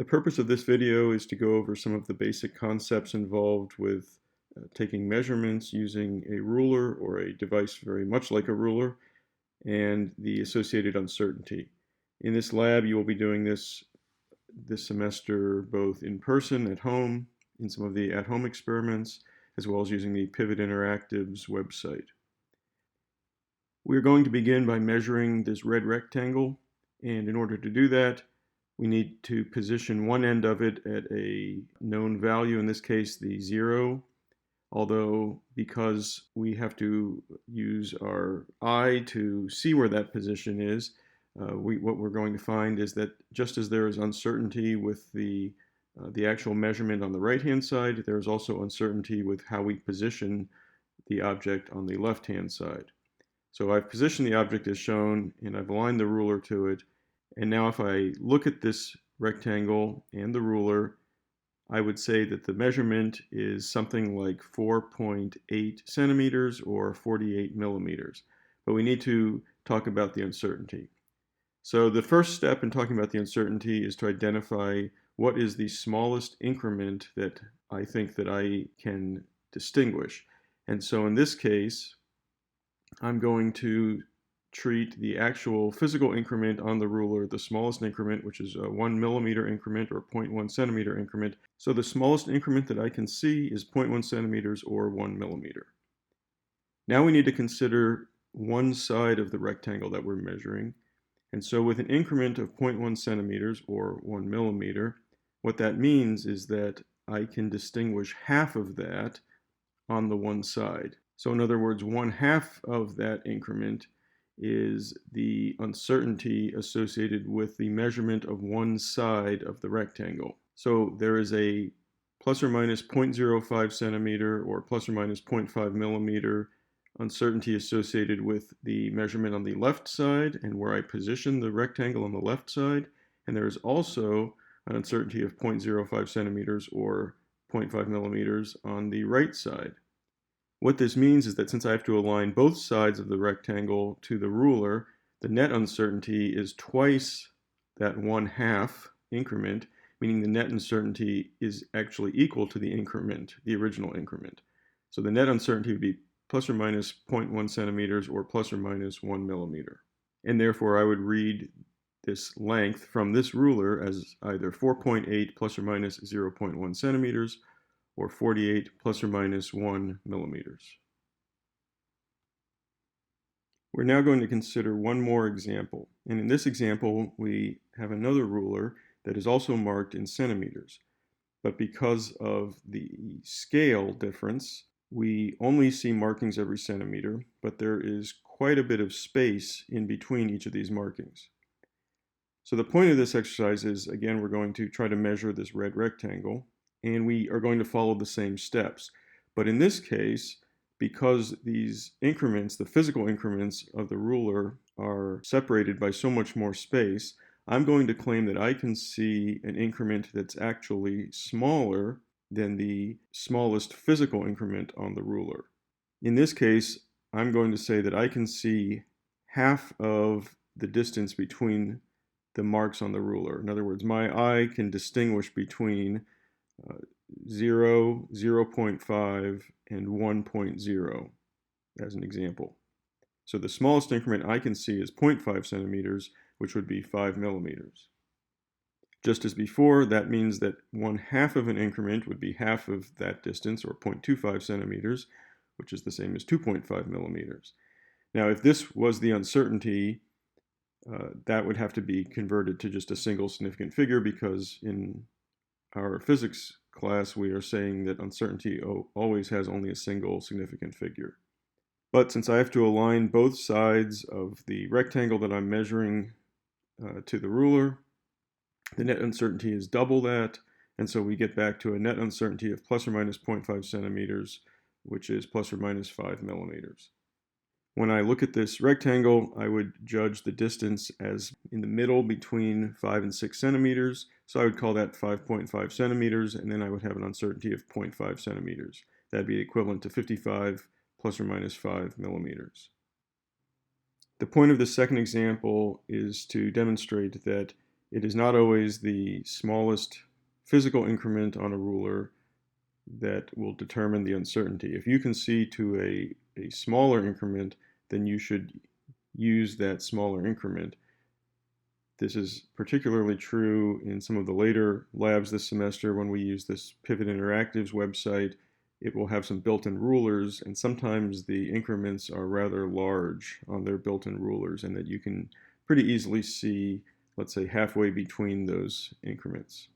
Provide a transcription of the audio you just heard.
The purpose of this video is to go over some of the basic concepts involved with taking measurements using a ruler or a device very much like a ruler and the associated uncertainty. In this lab, you will be doing this semester both in person at home, in some of the at-home experiments, as well as using the Pivot Interactive's website. We're going to begin by measuring this red rectangle, and in order to do that, we need to position one end of it at a known value, in this case the 0, although because we have to use our eye to see where that position is, what we're going to find is that just as there is uncertainty with the actual measurement on the right-hand side, there is also uncertainty with how we position the object on the left-hand side. So I've positioned the object as shown, and I've aligned the ruler to it. And now if I look at this rectangle and the ruler, I would say that the measurement is something like 4.8 centimeters or 48 millimeters. But we need to talk about the uncertainty. So the first step in talking about the uncertainty is to identify what is the smallest increment that I think that I can distinguish. And so in this case, I'm going to treat the actual physical increment on the ruler, the smallest increment, which is a 1 millimeter increment or 0.1 centimeter increment. So the smallest increment that I can see is 0.1 centimeters or 1 millimeter. Now we need to consider one side of the rectangle that we're measuring. And so with an increment of 0.1 centimeters or 1 millimeter, what that means is that I can distinguish half of that on the one side. So in other words, 1/2 of that increment is the uncertainty associated with the measurement of one side of the rectangle. So there is a plus or minus 0.05 centimeter or plus or minus 0.5 millimeter uncertainty associated with the measurement on the left side and where I position the rectangle on the left side. And there is also an uncertainty of 0.05 centimeters or 0.5 millimeters on the right side. What this means is that since I have to align both sides of the rectangle to the ruler, the net uncertainty is twice that 1/2 increment, meaning the net uncertainty is actually equal to the increment, the original increment. So the net uncertainty would be plus or minus 0.1 centimeters or plus or minus 1 millimeter. And therefore I would read this length from this ruler as either 4.8 plus or minus 0.1 centimeters or 48 plus or minus 1 millimeters. We're now going to consider one more example. And in this example, we have another ruler that is also marked in centimeters. But because of the scale difference, we only see markings every centimeter, but there is quite a bit of space in between each of these markings. So the point of this exercise is, again, we're going to try to measure this red rectangle, and we are going to follow the same steps. But in this case, because these increments, the physical increments of the ruler, are separated by so much more space, I'm going to claim that I can see an increment that's actually smaller than the smallest physical increment on the ruler. In this case, I'm going to say that I can see half of the distance between the marks on the ruler. In other words, my eye can distinguish between 0, 0.5, and 1.0 as an example. So the smallest increment I can see is 0.5 centimeters, which would be 5 millimeters. Just as before, that means that 1/2 of an increment would be half of that distance, or 0.25 centimeters, which is the same as 2.5 millimeters. Now, if this was the uncertainty, that would have to be converted to just a single significant figure, because in our physics class we are saying that uncertainty always has only a single significant figure. But since I have to align both sides of the rectangle that I'm measuring to the ruler, the net uncertainty is double that, and so we get back to a net uncertainty of plus or minus 0.5 centimeters, which is plus or minus 5 millimeters. When I look at this rectangle, I would judge the distance as in the middle between 5 and 6 centimeters. So I would call that 5.5 centimeters, and then I would have an uncertainty of 0.5 centimeters. That'd be equivalent to 55 plus or minus 5 millimeters. The point of the second example is to demonstrate that It is not always the smallest physical increment on a ruler that will determine the uncertainty. If you can see to a smaller increment, then you should use that smaller increment. This is particularly true in some of the later labs this semester when we use this Pivot Interactives website. It will have some built-in rulers, and sometimes the increments are rather large on their built-in rulers, and that you can pretty easily see, let's say, halfway between those increments.